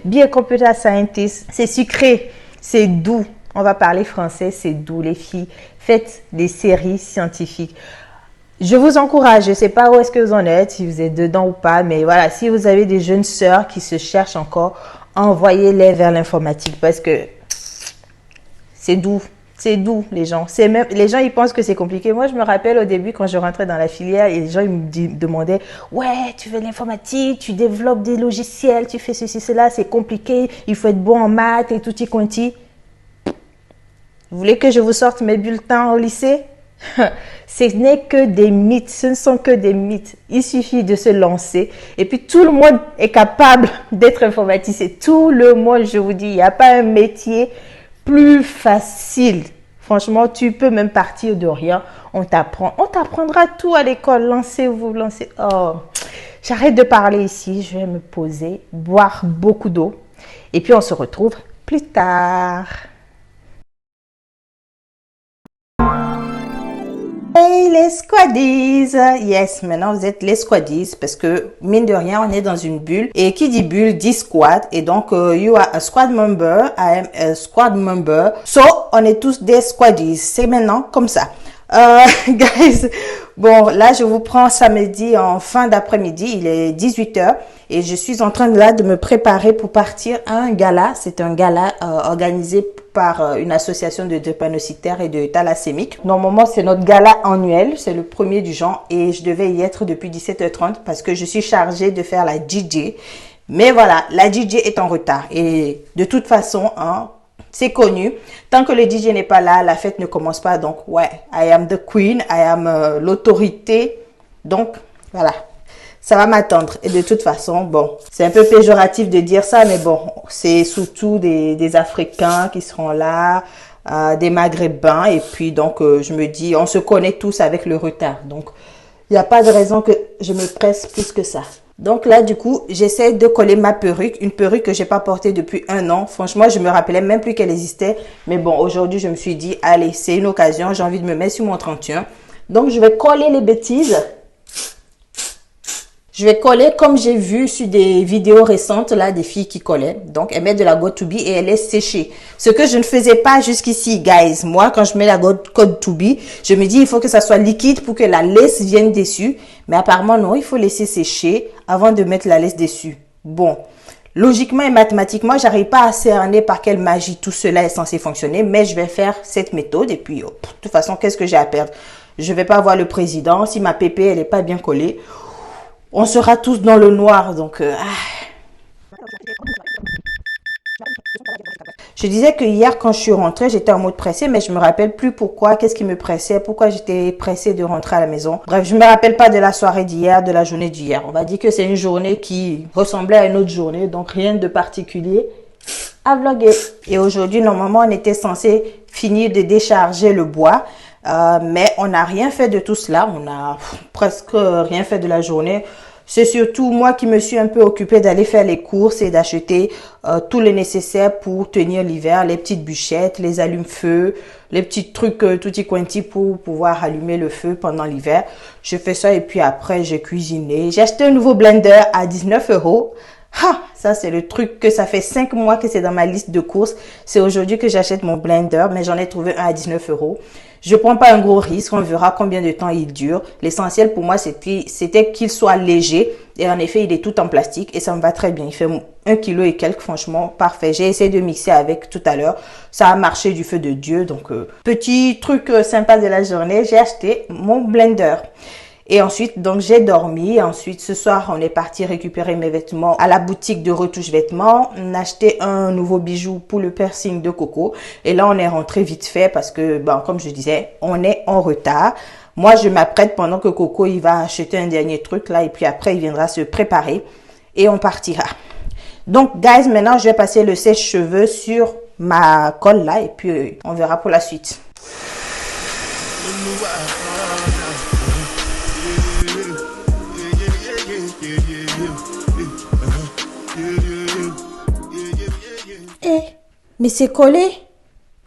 be a computer scientist, c'est sucré, c'est doux. On va parler français, c'est doux les filles. Faites des séries scientifiques. Je vous encourage, je ne sais pas où est-ce que vous en êtes, si vous êtes dedans ou pas, mais voilà, si vous avez des jeunes sœurs qui se cherchent encore, envoyez-les vers l'informatique parce que c'est doux les gens. Les gens, ils pensent que c'est compliqué. Moi, je me rappelle au début quand je rentrais dans la filière et les gens ils me demandaient « Ouais, tu fais de l'informatique, tu développes des logiciels, tu fais ceci, cela, c'est compliqué, il faut être bon en maths et tout y quanti. » Vous voulez que je vous sorte mes bulletins au lycée? Ce n'est que des mythes, ce ne sont que des mythes. Il suffit de se lancer et puis tout le monde est capable d'être informaticien. Tout le monde, je vous dis, il n'y a pas un métier plus facile. Franchement, tu peux même partir de rien. On t'apprendra tout à l'école. Lancez-vous. Oh, j'arrête de parler ici. Je vais me poser, boire beaucoup d'eau et puis on se retrouve plus tard. Hey les squaddies! Yes, maintenant vous êtes les squaddies parce que mine de rien on est dans une bulle et qui dit bulle dit squad et donc you are a squad member, I am a squad member, so on est tous des squaddies. C'est maintenant comme ça. Guys, bon là je vous prends samedi en fin d'après-midi, il est 18h et je suis en train de me préparer pour partir à un gala. C'est un gala organisé par une association de drépanocytaires et de thalassémiques. Normalement, c'est notre gala annuel, c'est le premier du genre et je devais y être depuis 17h30 parce que je suis chargée de faire la DJ. Mais voilà, la DJ est en retard et de toute façon, hein, c'est connu. Tant que le DJ n'est pas là, la fête ne commence pas. Donc, ouais, I am the queen, I am l'autorité. Donc, voilà. Ça va m'attendre. Et de toute façon, bon, c'est un peu péjoratif de dire ça, mais bon, c'est surtout des Africains qui seront là, des Maghrébins. Et puis, donc, je me dis, on se connaît tous avec le retard. Donc, il n'y a pas de raison que je me presse plus que ça. Donc là, du coup, j'essaie de coller ma perruque. Une perruque que j'ai pas portée depuis 1 an. Franchement, je me rappelais même plus qu'elle existait. Mais bon, aujourd'hui, je me suis dit, allez, c'est une occasion. J'ai envie de me mettre sur mon 31. Donc, je vais coller les bêtises. Je vais coller comme j'ai vu sur des vidéos récentes, là, des filles qui collaient. Donc, elles mettent de la Got To Be et elles laissent sécher. Ce que je ne faisais pas jusqu'ici, guys. Moi, quand je mets la Got To Be, je me dis, il faut que ça soit liquide pour que la laisse vienne dessus. Mais apparemment, non, il faut laisser sécher avant de mettre la laisse dessus. Bon. Logiquement et mathématiquement, j'arrive pas à cerner par quelle magie tout cela est censé fonctionner. Mais je vais faire cette méthode. Et puis, de toute façon, qu'est-ce que j'ai à perdre? Je vais pas voir le président. Si ma pépé, elle est pas bien collée, on sera tous dans le noir, donc... Je disais que hier, quand je suis rentrée, j'étais en mode pressé, mais je me rappelle plus pourquoi, qu'est-ce qui me pressait, pourquoi j'étais pressée de rentrer à la maison. Bref, je me rappelle pas de la soirée d'hier, de la journée d'hier. On va dire que c'est une journée qui ressemblait à une autre journée, donc rien de particulier à vlogger. Et aujourd'hui, normalement, on était censé finir de décharger le bois. Mais on n'a rien fait de tout cela, on a presque rien fait de la journée. C'est surtout moi qui me suis un peu occupée d'aller faire les courses et d'acheter tout le nécessaire pour tenir l'hiver, les petites bûchettes, les allumes-feu, les petits trucs tutti quanti pour pouvoir allumer le feu pendant l'hiver. Je fais ça et puis après j'ai cuisiné. J'ai acheté un nouveau blender à 19 €. Ah, ça c'est le truc que ça fait 5 mois que c'est dans ma liste de courses. C'est aujourd'hui que j'achète mon blender, mais j'en ai trouvé un à 19 €. Je prends pas un gros risque, on verra combien de temps il dure. L'essentiel pour moi c'était qu'il soit léger et en effet il est tout en plastique et ça me va très bien. Il fait 1 kg et quelques, franchement parfait. J'ai essayé de mixer avec tout à l'heure, ça a marché du feu de Dieu. Donc petit truc sympa de la journée, j'ai acheté mon blender. Et ensuite, donc j'ai dormi. Ensuite, ce soir, on est parti récupérer mes vêtements à la boutique de retouche vêtements. On a acheté un nouveau bijou pour le piercing de Coco. Et là, on est rentré vite fait parce que, comme je disais, on est en retard. Moi, je m'apprête pendant que Coco, il va acheter un dernier truc là. Et puis après, il viendra se préparer et on partira. Donc, guys, maintenant, je vais passer le sèche-cheveux sur ma colle là. Et puis, on verra pour la suite. Mais c'est collé.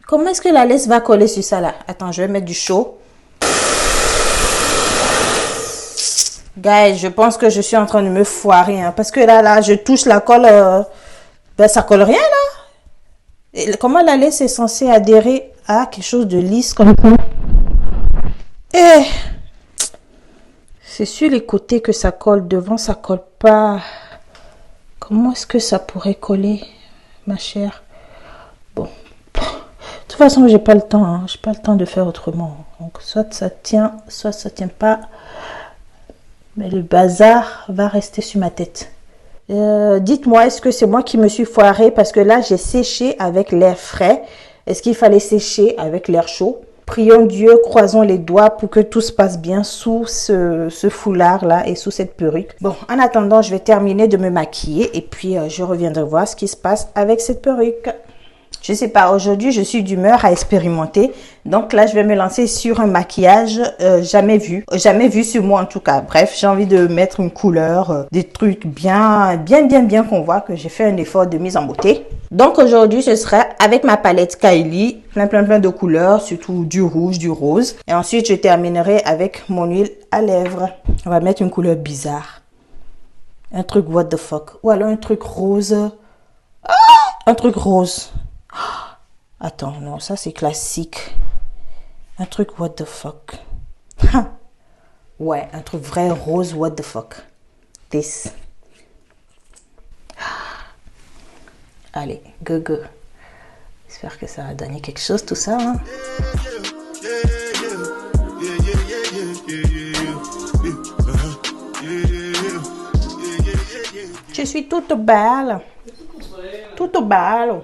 Comment est-ce que la laisse va coller sur ça là? Attends, je vais mettre du chaud. Guys, je pense que je suis en train de me foirer. Hein, parce que là, je touche la colle. Ça colle rien là. Et comment la laisse est censée adhérer à quelque chose de lisse comme ça? C'est sur les côtés que ça colle. Devant, ça colle pas. Comment est-ce que ça pourrait coller, ma chère? Bon, de toute façon, j'ai pas le temps. Hein. J'ai pas le temps de faire autrement. Donc, soit ça tient, soit ça tient pas. Mais le bazar va rester sur ma tête. Dites-moi, est-ce que c'est moi qui me suis foirée? Parce que là, j'ai séché avec l'air frais. Est-ce qu'il fallait sécher avec l'air chaud? Prions Dieu, croisons les doigts pour que tout se passe bien sous ce foulard-là et sous cette perruque. Bon, en attendant, je vais terminer de me maquiller et puis je reviendrai voir ce qui se passe avec cette perruque. Je sais pas, aujourd'hui, je suis d'humeur à expérimenter. Donc là, je vais me lancer sur un maquillage jamais vu sur moi en tout cas. Bref, j'ai envie de mettre une couleur, des trucs bien qu'on voit que j'ai fait un effort de mise en beauté. Donc aujourd'hui, ce sera avec ma palette Kylie, plein de couleurs, surtout du rouge, du rose. Et ensuite, je terminerai avec mon huile à lèvres. On va mettre une couleur bizarre. Un truc what the fuck. Ou alors un truc rose. Ah, un truc rose. Attends, non, ça c'est classique. Un truc what the fuck. Ouais, un truc vrai rose what the fuck. This. Allez, go. J'espère que ça va donner quelque chose tout ça. Hein? Je suis toute belle. Toute belle.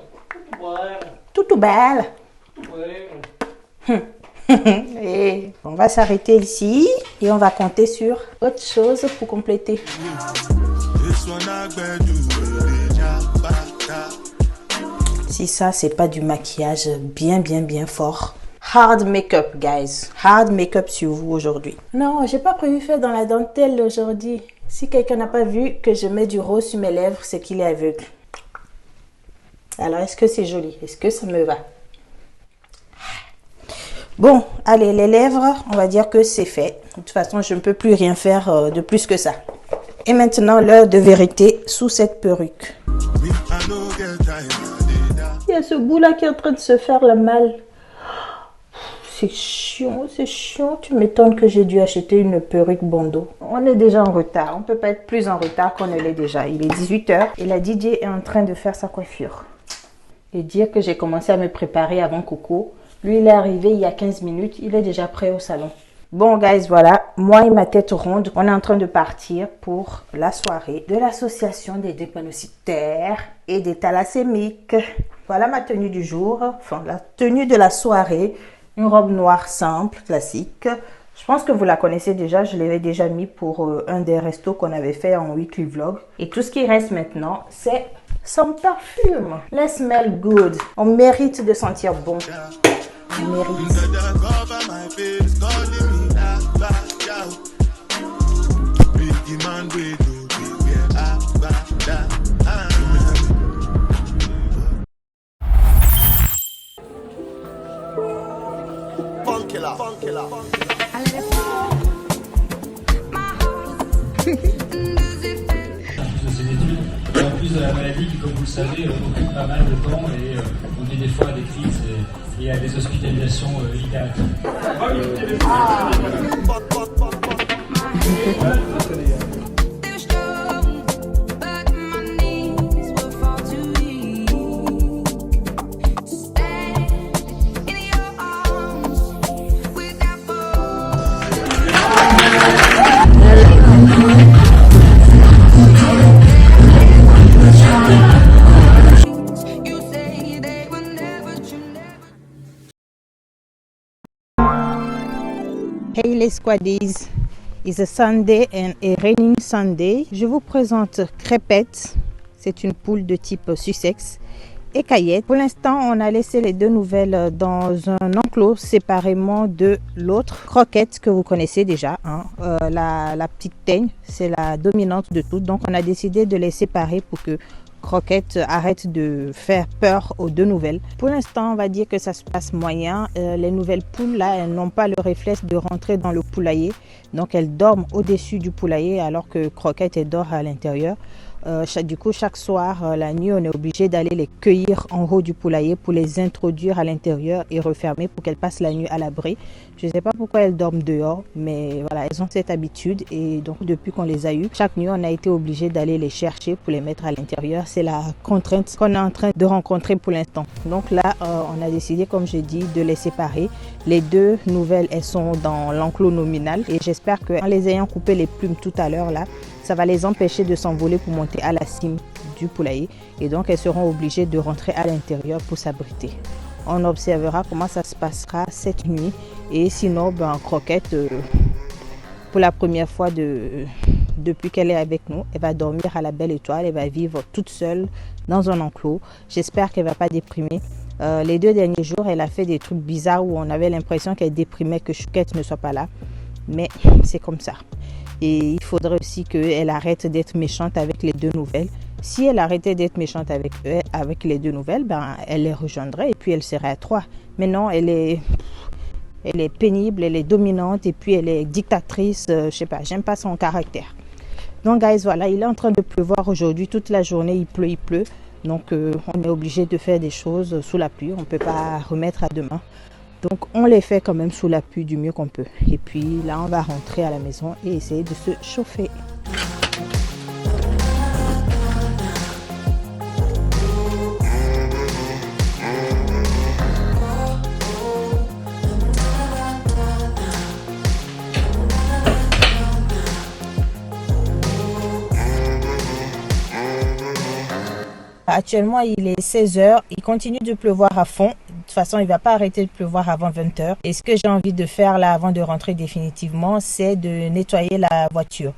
Toute belle. Et on va s'arrêter ici et on va compter sur autre chose pour compléter. Si ça c'est pas du maquillage bien fort. Hard make-up, guys. Hard make-up sur vous aujourd'hui. Non, j'ai pas prévu faire dans la dentelle aujourd'hui. Si quelqu'un n'a pas vu que je mets du rose sur mes lèvres, c'est qu'il est aveugle. Alors, est-ce que c'est joli? Est-ce que ça me va? Bon, allez, les lèvres, on va dire que c'est fait. De toute façon, je ne peux plus rien faire de plus que ça. Et maintenant, l'heure de vérité sous cette perruque. Il y a ce bout-là qui est en train de se faire le mal. C'est chiant, c'est chiant. Tu m'étonnes que j'ai dû acheter une perruque bandeau. On est déjà en retard. On ne peut pas être plus en retard qu'on ne l'est déjà. Il est 18 h et la DJ est en train de faire sa coiffure. Et dire que j'ai commencé à me préparer avant Coco. Lui, il est arrivé il y a 15 minutes. Il est déjà prêt au salon. Bon, guys, voilà. Moi et ma tête ronde, on est en train de partir pour la soirée de l'association des drépanocytaires et des thalassémiques. Voilà ma tenue du jour. Enfin, la tenue de la soirée. Une robe noire simple, classique. Je pense que vous la connaissez déjà. Je l'avais déjà mis pour un des restos qu'on avait fait en weekly vlog. Et tout ce qui reste maintenant, c'est son parfum. Let's smell good. On mérite de sentir bon. On mérite.
En plus de la maladie qui, comme vous le savez, occupe pas mal de temps et on est des fois à des crises et à des hospitalisations idéales.
Hey les squaddies, it's a Sunday and a raining Sunday. Je vous présente Crêpette, c'est une poule de type Sussex, et Caillette. Pour l'instant, on a laissé les deux nouvelles dans un enclos séparément de l'autre. Croquette, que vous connaissez déjà, hein. La petite teigne, c'est la dominante de toutes, donc on a décidé de les séparer pour que Croquette arrête de faire peur aux deux nouvelles. Pour l'instant, on va dire que ça se passe moyen. Les nouvelles poules, là, elles n'ont pas le réflexe de rentrer dans le poulailler. Donc, elles dorment au-dessus du poulailler alors que Croquette, elle dort à l'intérieur. Du coup, chaque soir, la nuit, on est obligé d'aller les cueillir en haut du poulailler pour les introduire à l'intérieur et refermer pour qu'elles passent la nuit à l'abri. Je ne sais pas pourquoi elles dorment dehors, mais voilà, elles ont cette habitude. Et donc, depuis qu'on les a eues, chaque nuit, on a été obligé d'aller les chercher pour les mettre à l'intérieur. C'est la contrainte qu'on est en train de rencontrer pour l'instant. Donc là, on a décidé, comme j'ai dit, de les séparer. Les deux nouvelles, elles sont dans l'enclos nominal. Et j'espère qu'en les ayant coupé les plumes tout à l'heure, là, ça va les empêcher de s'envoler pour monter à la cime du poulailler. Et donc, elles seront obligées de rentrer à l'intérieur pour s'abriter. On observera comment ça se passera cette nuit. Et sinon, ben, Croquette, pour la première fois depuis qu'elle est avec nous, elle va dormir à la belle étoile. Elle va vivre toute seule dans un enclos. J'espère qu'elle ne va pas déprimer. Les 2 derniers jours, elle a fait des trucs bizarres où on avait l'impression qu'elle déprimait, que Chouquette ne soit pas là. Mais c'est comme ça. Et il faudrait aussi qu'elle arrête d'être méchante avec les deux nouvelles. Si elle arrêtait d'être méchante avec les deux nouvelles, ben, elle les rejoindrait et puis elle serait à 3. Mais non, elle est pénible, elle est dominante et puis elle est dictatrice. Je sais pas, j'aime pas son caractère. Donc, guys, voilà, il est en train de pleuvoir aujourd'hui. Toute la journée, il pleut. Donc, on est obligé de faire des choses sous la pluie. On ne peut pas remettre à demain. Donc, on les fait quand même sous la pluie du mieux qu'on peut. Et puis là, on va rentrer à la maison et essayer de se chauffer. Actuellement, il est 16 h. Il continue de pleuvoir à fond. De toute façon, il ne va pas arrêter de pleuvoir avant 20 h. Et ce que j'ai envie de faire là avant de rentrer définitivement, c'est de nettoyer la voiture.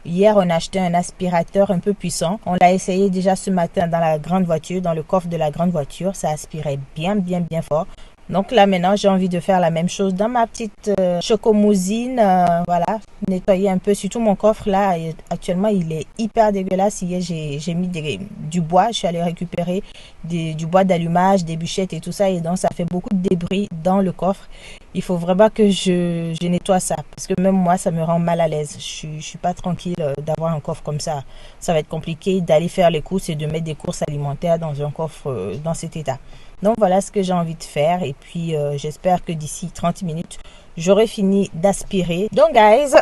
Hier, on a acheté un aspirateur un peu puissant. On l'a essayé déjà ce matin dans la grande voiture, dans le coffre de la grande voiture. Ça aspirait bien fort. Donc là, maintenant, j'ai envie de faire la même chose dans ma petite chocomousine. Voilà, nettoyer un peu, surtout mon coffre là. Actuellement, il est hyper dégueulasse. Hier, j'ai mis du bois. Je suis allée récupérer du bois d'allumage, des bûchettes et tout ça. Et donc, ça fait beaucoup de débris dans le coffre. il faut vraiment que je nettoie ça. Parce que même moi, ça me rend mal à l'aise. Je suis pas tranquille d'avoir un coffre comme ça. Ça va être compliqué d'aller faire les courses et de mettre des courses alimentaires dans un coffre dans cet état. Donc voilà ce que j'ai envie de faire. Et puis j'espère que d'ici 30 minutes, j'aurai fini d'aspirer. Donc guys,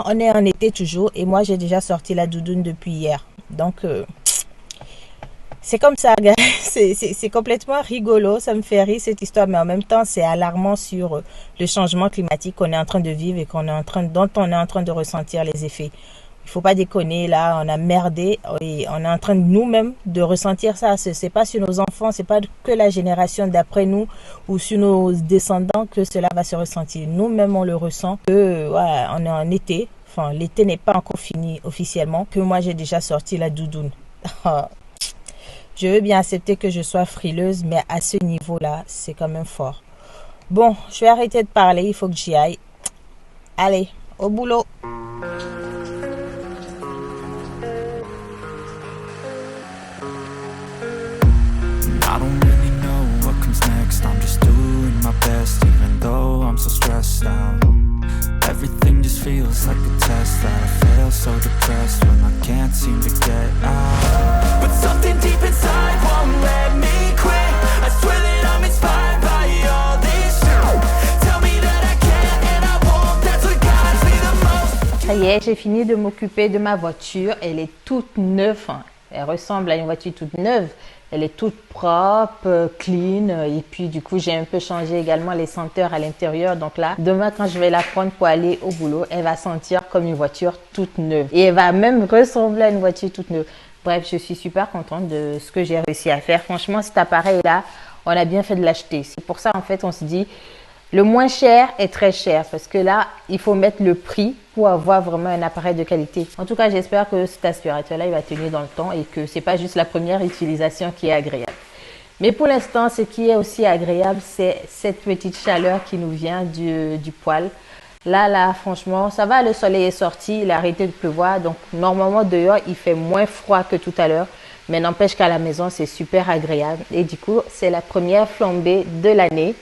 on est en été toujours. Et moi, j'ai déjà sorti la doudoune depuis hier. Donc... c'est comme ça, gars. C'est complètement rigolo. Ça me fait rire cette histoire, mais en même temps, c'est alarmant sur le changement climatique qu'on est en train de vivre et dont on est en train de ressentir les effets. Il faut pas déconner, là, on a merdé et on est en train de nous-mêmes de ressentir ça. C'est pas sur nos enfants, c'est pas que la génération d'après nous ou sur nos descendants que cela va se ressentir. Nous-mêmes, on le ressent que, ouais, on est en été. Enfin, l'été n'est pas encore fini officiellement, que moi, j'ai déjà sorti la doudoune. Je veux bien accepter que je sois frileuse, mais à ce niveau-là, c'est quand même fort. Bon, je vais arrêter de parler, il faut que j'y aille. Allez, au boulot.
I don't really know what comes next. I'm just doing my best, even though I'm so stressed out. Everything just feels like a test that I fail, so depressed when I can't seem to get out. But something deep inside won't let me quit. I swear that I'm inspired by all this shit. Tell me that I can't and I won't. That's what guides me the most.
Ça y est, j'ai fini de m'occuper de ma voiture. Elle est toute neuve. Elle ressemble à une voiture toute neuve. Elle est toute propre, clean. Et puis, du coup, j'ai un peu changé également les senteurs à l'intérieur. Donc là, demain, quand je vais la prendre pour aller au boulot, elle va sentir comme une voiture toute neuve. Et elle va même ressembler à une voiture toute neuve. Bref, je suis super contente de ce que j'ai réussi à faire. Franchement, cet appareil-là, on a bien fait de l'acheter. C'est pour ça, en fait, on se dit, le moins cher est très cher. Parce que là, il faut mettre le prix pour avoir vraiment un appareil de qualité. En tout cas, j'espère que cet aspirateur-là, il va tenir dans le temps et que c'est pas juste la première utilisation qui est agréable. Mais pour l'instant, ce qui est aussi agréable, c'est cette petite chaleur qui nous vient du poêle. Là, franchement, ça va, le soleil est sorti, il a arrêté de pleuvoir. Donc, normalement, dehors, il fait moins froid que tout à l'heure. Mais n'empêche qu'à la maison, c'est super agréable. Et du coup, c'est la première flambée de l'année.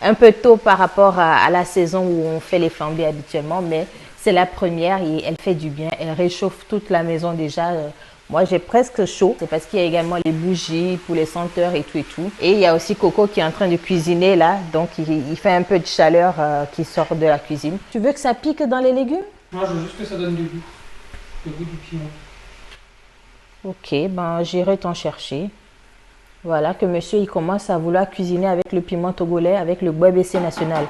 Un peu tôt par rapport à la saison où on fait les flambées habituellement, mais c'est la première et elle fait du bien. Elle réchauffe toute la maison déjà. Moi, j'ai presque chaud. C'est parce qu'il y a également les bougies pour les senteurs et tout et tout. Et il y a aussi Coco qui est en train de cuisiner là. Donc, il fait un peu de chaleur qui sort de la cuisine. Tu veux que ça pique dans les légumes?
Moi, je veux juste que ça donne du goût. Le goût du piment.
Ok, ben j'irai t'en chercher. Voilà que monsieur, il commence à vouloir cuisiner avec le piment togolais, avec le bois baissé national.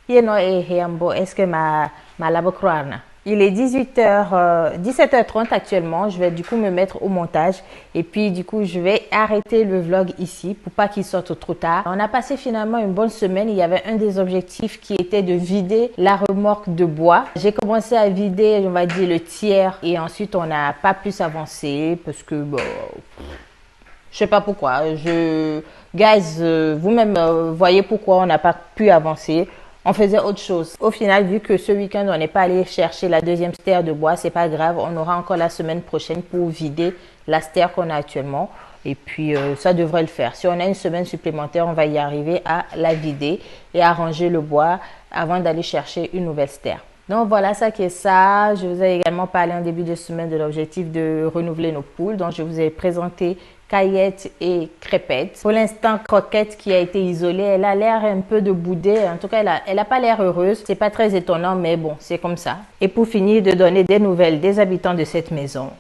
Est-ce que ma labo croire? Il est 17h30 actuellement. Je vais du coup me mettre au montage. Et puis du coup, je vais arrêter le vlog ici pour pas qu'il sorte trop tard. On a passé finalement une bonne semaine. Il y avait un des objectifs qui était de vider la remorque de bois. J'ai commencé à vider, on va dire, le tiers. Et ensuite, on n'a pas pu s'avancer parce que... Bon, je sais pas pourquoi. Guys, vous-même voyez pourquoi on n'a pas pu avancer. On faisait autre chose. Au final, vu que ce week-end, on n'est pas allé chercher la deuxième stère de bois, c'est pas grave. On aura encore la semaine prochaine pour vider la stère qu'on a actuellement. Et puis, ça devrait le faire. Si on a une semaine supplémentaire, on va y arriver à la vider et à ranger le bois avant d'aller chercher une nouvelle stère. Donc voilà, ça qui est ça. Je vous ai également parlé en début de semaine de l'objectif de renouveler nos poules. Donc je vous ai présenté Caillette et Crépette. Pour l'instant, Croquette qui a été isolée, elle a l'air un peu de bouder. En tout cas, elle a pas l'air heureuse. C'est pas très étonnant, mais bon, c'est comme ça. Et pour finir de donner des nouvelles des habitants de cette maison,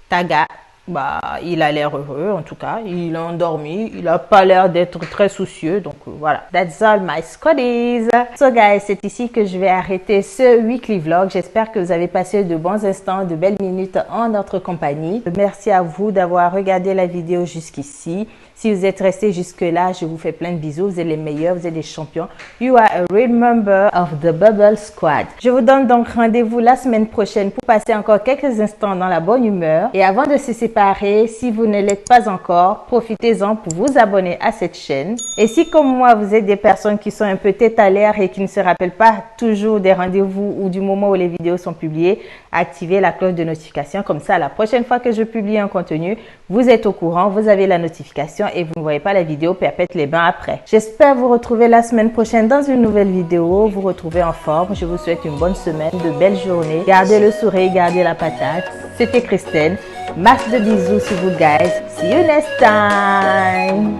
Taga, bah, il a l'air heureux, en tout cas. Il a endormi. Il a pas l'air d'être très soucieux. Donc, voilà. That's all my squaddies. So, guys, c'est ici que je vais arrêter ce weekly vlog. J'espère que vous avez passé de bons instants, de belles minutes en notre compagnie. Merci à vous d'avoir regardé la vidéo jusqu'ici. Si vous êtes resté jusque-là, je vous fais plein de bisous. Vous êtes les meilleurs, vous êtes des champions. You are a real member of the Bubble Squad. Je vous donne donc rendez-vous la semaine prochaine pour passer encore quelques instants dans la bonne humeur. Et avant de se séparer, si vous ne l'êtes pas encore, profitez-en pour vous abonner à cette chaîne. Et si comme moi, vous êtes des personnes qui sont un peu tête à l'air et qui ne se rappellent pas toujours des rendez-vous ou du moment où les vidéos sont publiées, activez la cloche de notification. Comme ça, la prochaine fois que je publie un contenu, vous êtes au courant, vous avez la notification.
notifications et vous ne voyez pas la vidéo Perpète les bains après. J'espère vous retrouver la semaine prochaine dans une nouvelle vidéo, vous retrouver en forme. Je vous souhaite une bonne semaine, de belles journées. Gardez le sourire, gardez la patate. C'était Christelle. Masse de bisous sur vous guys. See you next time.